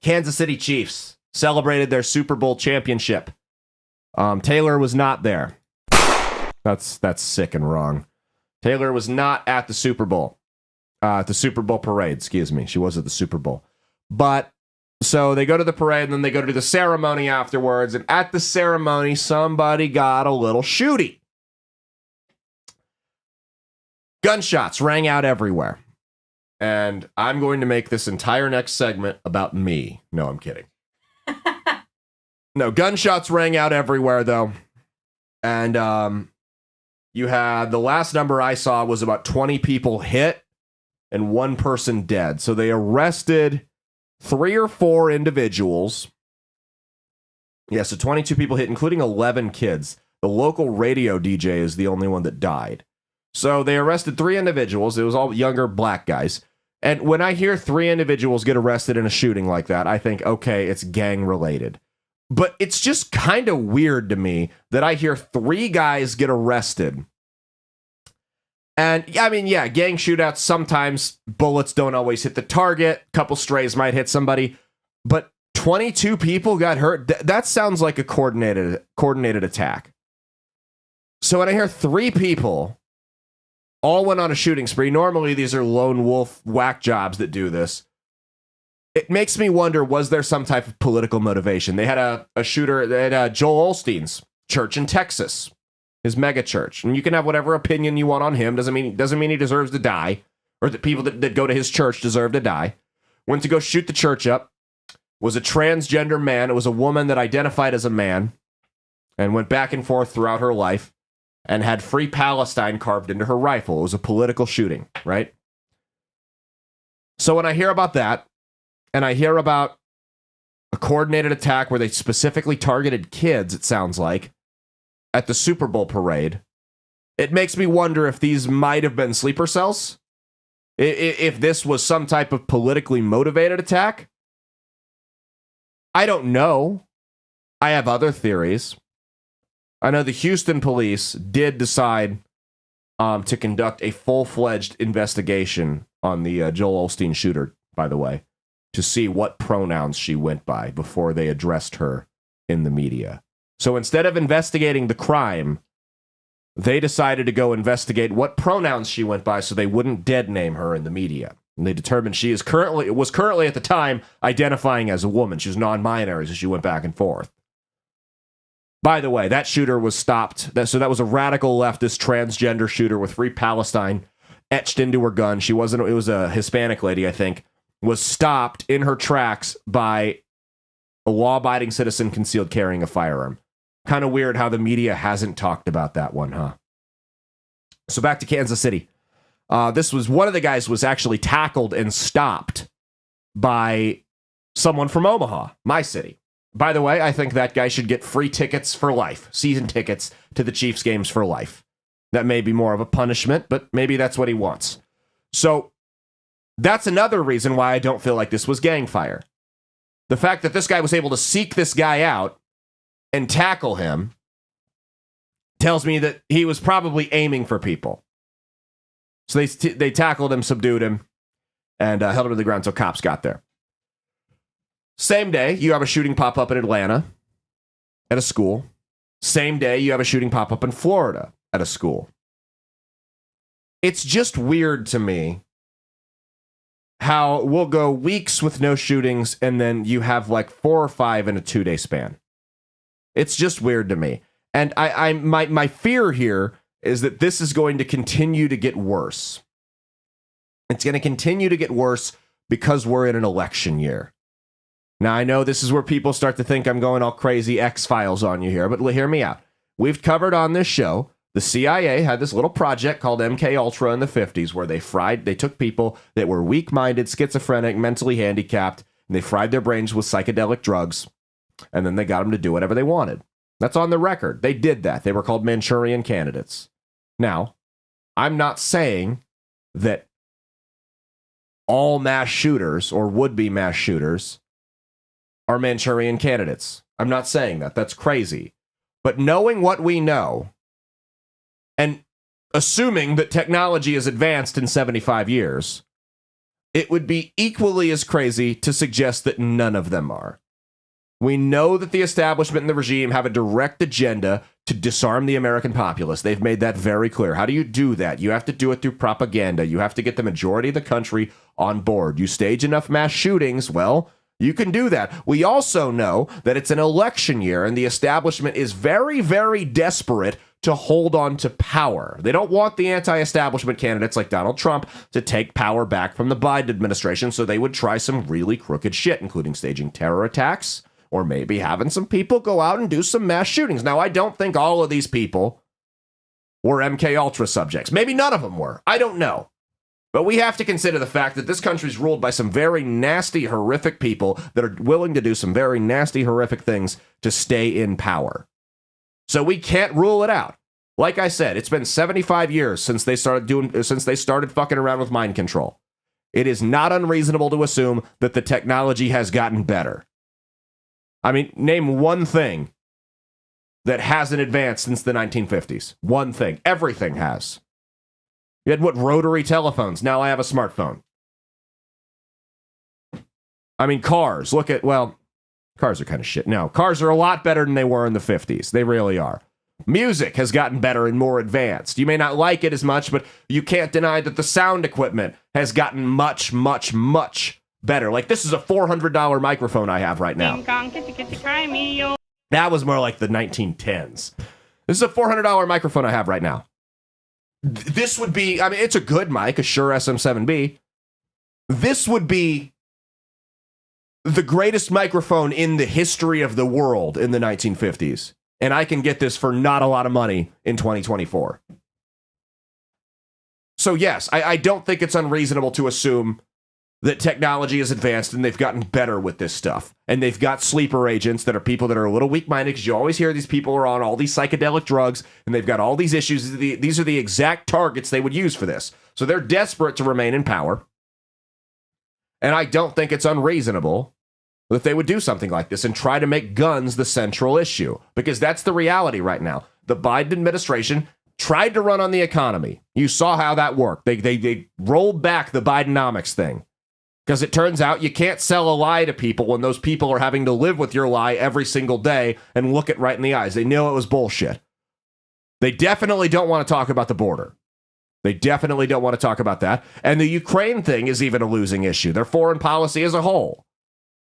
Kansas City Chiefs celebrated their Super Bowl championship. Taylor was not there. That's sick and wrong. Taylor was not at the Super Bowl. At the Super Bowl parade, excuse me. She was at the Super Bowl. But, so they go to the parade, and then they go to do the ceremony afterwards, and at the ceremony, somebody got a little shooty. Gunshots rang out everywhere. And I'm going to make this entire next segment about me. No, I'm kidding. No, gunshots rang out everywhere, though. And you had, the last number I saw was about 20 people hit and 1 person dead. So they arrested 3 or 4 individuals. Yeah, so 22 people hit, including 11 kids. The local radio DJ is the only one that died. So they arrested 3 individuals. It was all younger black guys. And when I hear 3 individuals get arrested in a shooting like that, I think, okay, it's gang related. But it's just kind of weird to me that I hear 3 guys get arrested. And I mean, yeah, gang shootouts, sometimes bullets don't always hit the target. A couple strays might hit somebody. But 22 people got hurt. That sounds like a coordinated attack. So when I hear 3 people all went on a shooting spree, normally these are lone wolf whack jobs that do this. It makes me wonder, was there some type of political motivation? They had a shooter at Joel Osteen's church in Texas, his mega church. And you can have whatever opinion you want on him. Doesn't mean he deserves to die, or that people that go to his church deserve to die. Went to go shoot the church up. Was a transgender man. It was a woman that identified as a man and went back and forth throughout her life and had Free Palestine carved into her rifle. It was a political shooting, right? So when I hear about that, and I hear about a coordinated attack where they specifically targeted kids, it sounds like, at the Super Bowl parade, it makes me wonder if these might have been sleeper cells. If this was some type of politically motivated attack. I don't know. I have other theories. I know the Houston police did decide to conduct a full-fledged investigation on the Joel Osteen shooter, by the way, to see what pronouns she went by before they addressed her in the media. So instead of investigating the crime, they decided to go investigate what pronouns she went by so they wouldn't dead name her in the media. And they determined she was currently at the time identifying as a woman. She was non-binary as she went back and forth. By the way, that shooter was stopped. So that was a radical leftist transgender shooter with Free Palestine etched into her gun. It was a Hispanic lady, I think, was stopped in her tracks by a law-abiding citizen concealed carrying a firearm. Kind of weird how the media hasn't talked about that one, huh? So back to Kansas City. This was one of the guys was actually tackled and stopped by someone from Omaha, my city. By the way, I think that guy should get free tickets for life, season tickets to the Chiefs games for life. That may be more of a punishment, but maybe that's what he wants. So that's another reason why I don't feel like this was gang fire. The fact that this guy was able to seek this guy out and tackle him tells me that he was probably aiming for people. So they tackled him, subdued him, and held him to the ground until cops got there. Same day, you have a shooting pop up in Atlanta at a school. Same day, you have a shooting pop up in Florida at a school. It's just weird to me how we'll go weeks with no shootings and then you have like 4 or 5 in a 2-day span. It's just weird to me. And my fear here is that this is going to continue to get worse. It's going to continue to get worse because we're in an election year. Now, I know this is where people start to think I'm going all crazy X-Files on you here, but hear me out. We've covered on this show, the CIA had this little project called MK Ultra in the 50s where they took people that were weak-minded, schizophrenic, mentally handicapped, and they fried their brains with psychedelic drugs, and then they got them to do whatever they wanted. That's on the record. They did that. They were called Manchurian candidates. Now, I'm not saying that all mass shooters or would-be mass shooters are Manchurian candidates. I'm not saying that. That's crazy. But knowing what we know, and assuming that technology is advanced in 75 years, it would be equally as crazy to suggest that none of them are. We know that the establishment and the regime have a direct agenda to disarm the American populace. They've made that very clear. How do you do that? You have to do it through propaganda. You have to get the majority of the country on board. You stage enough mass shootings, well, you can do that. We also know that it's an election year and the establishment is very, very desperate to hold on to power. They don't want the anti-establishment candidates like Donald Trump to take power back from the Biden administration, so they would try some really crooked shit, including staging terror attacks, or maybe having some people go out and do some mass shootings. Now, I don't think all of these people were MK Ultra subjects. Maybe none of them were. I don't know. But we have to consider the fact that this country is ruled by some very nasty, horrific people that are willing to do some very nasty, horrific things to stay in power. So we can't rule it out. Like I said, it's been 75 years since they started fucking around with mind control. It is not unreasonable to assume that the technology has gotten better. I mean, name one thing that hasn't advanced since the 1950s. One thing. Everything has. You had rotary telephones. Now I have a smartphone. I mean, cars. Cars are kind of shit. No, cars are a lot better than they were in the 50s. They really are. Music has gotten better and more advanced. You may not like it as much, but you can't deny that the sound equipment has gotten much, much, much better. Like, this is a $400 microphone I have right now. That was more like the 1910s. This is a $400 microphone I have right now. This would be, I mean, it's a good mic, a Shure SM7B. This would be the greatest microphone in the history of the world in the 1950s. And I can get this for not a lot of money in 2024. So yes, I don't think it's unreasonable to assume that technology is advanced and they've gotten better with this stuff. And they've got sleeper agents that are people that are a little weak-minded, because you always hear these people are on all these psychedelic drugs and they've got all these issues. These are the exact targets they would use for this. So they're desperate to remain in power. And I don't think it's unreasonable that they would do something like this and try to make guns the central issue, because that's the reality right now. The Biden administration tried to run on the economy. You saw how that worked. They rolled back the Bidenomics thing, because it turns out you can't sell a lie to people when those people are having to live with your lie every single day and look it right in the eyes. They knew it was bullshit. They definitely don't want to talk about the border. They definitely don't want to talk about that. And the Ukraine thing is even a losing issue. Their foreign policy as a whole.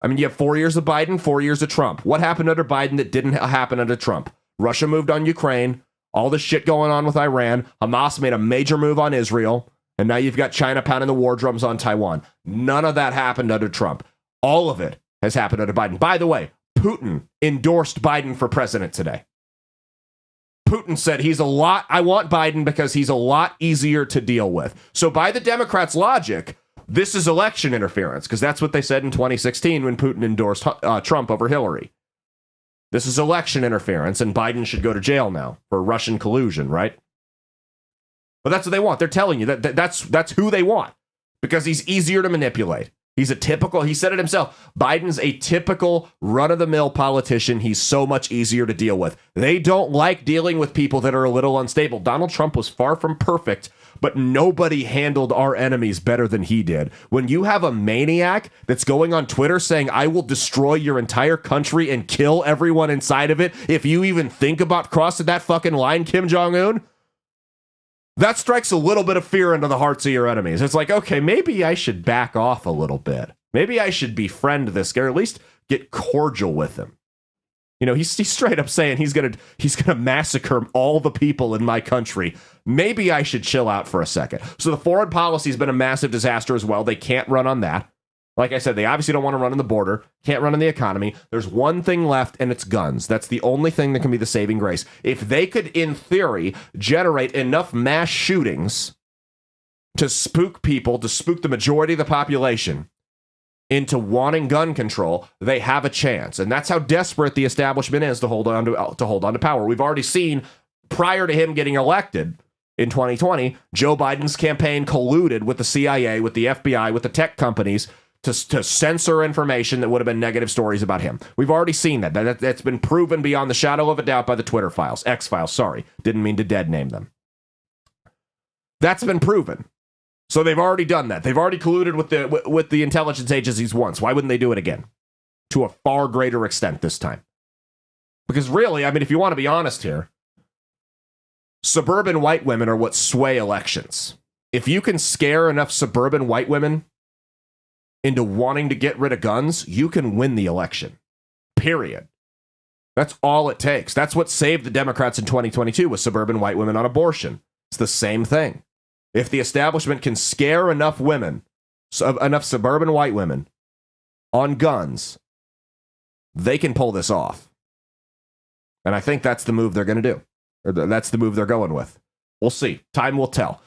I mean, you have 4 years of Biden, 4 years of Trump. What happened under Biden that didn't happen under Trump? Russia moved on Ukraine, all the shit going on with Iran, Hamas made a major move on Israel, and now you've got China pounding the war drums on Taiwan. None of that happened under Trump. All of it has happened under Biden. By the way, Putin endorsed Biden for president today. Putin said I want Biden because he's a lot easier to deal with. So by the Democrats' logic, this is election interference, because that's what they said in 2016 when Putin endorsed Trump over Hillary. This is election interference, and Biden should go to jail now for Russian collusion, right? But that's what they want. They're telling you that's who they want, because he's easier to manipulate. He said it himself, Biden's a typical run-of-the-mill politician. He's so much easier to deal with. They don't like dealing with people that are a little unstable. Donald Trump was far from perfect, but nobody handled our enemies better than he did. When you have a maniac that's going on Twitter saying, I will destroy your entire country and kill everyone inside of it if you even think about crossing that fucking line, Kim Jong-un, that strikes a little bit of fear into the hearts of your enemies. It's like, okay, maybe I should back off a little bit. Maybe I should befriend this guy, or at least get cordial with him. You know, he's straight up saying he's gonna massacre all the people in my country. Maybe I should chill out for a second. So the foreign policy has been a massive disaster as well. They can't run on that. Like I said, they obviously don't want to run on the border, can't run on the economy. There's one thing left, and it's guns. That's the only thing that can be the saving grace. If they could, in theory, generate enough mass shootings to spook people, to spook the majority of the population into wanting gun control, they have a chance. And that's how desperate the establishment is to hold on to power. We've already seen, prior to him getting elected in 2020, Joe Biden's campaign colluded with the CIA, with the FBI, with the tech companies to censor information that would have been negative stories about him. We've already seen that. That's been proven beyond the shadow of a doubt by the Twitter files. X-Files, sorry. Didn't mean to dead name them. That's been proven. So they've already done that. They've already colluded with the intelligence agencies once. Why wouldn't they do it again? To a far greater extent this time. Because really, I mean, if you want to be honest here, suburban white women are what sway elections. If you can scare enough suburban white women into wanting to get rid of guns, you can win the election. Period. That's all it takes. That's what saved the Democrats in 2022 with suburban white women on abortion. It's the same thing. If the establishment can scare enough women, enough suburban white women on guns, they can pull this off. And I think that's the move they're going to do. Or that's the move they're going with. We'll see. Time will tell.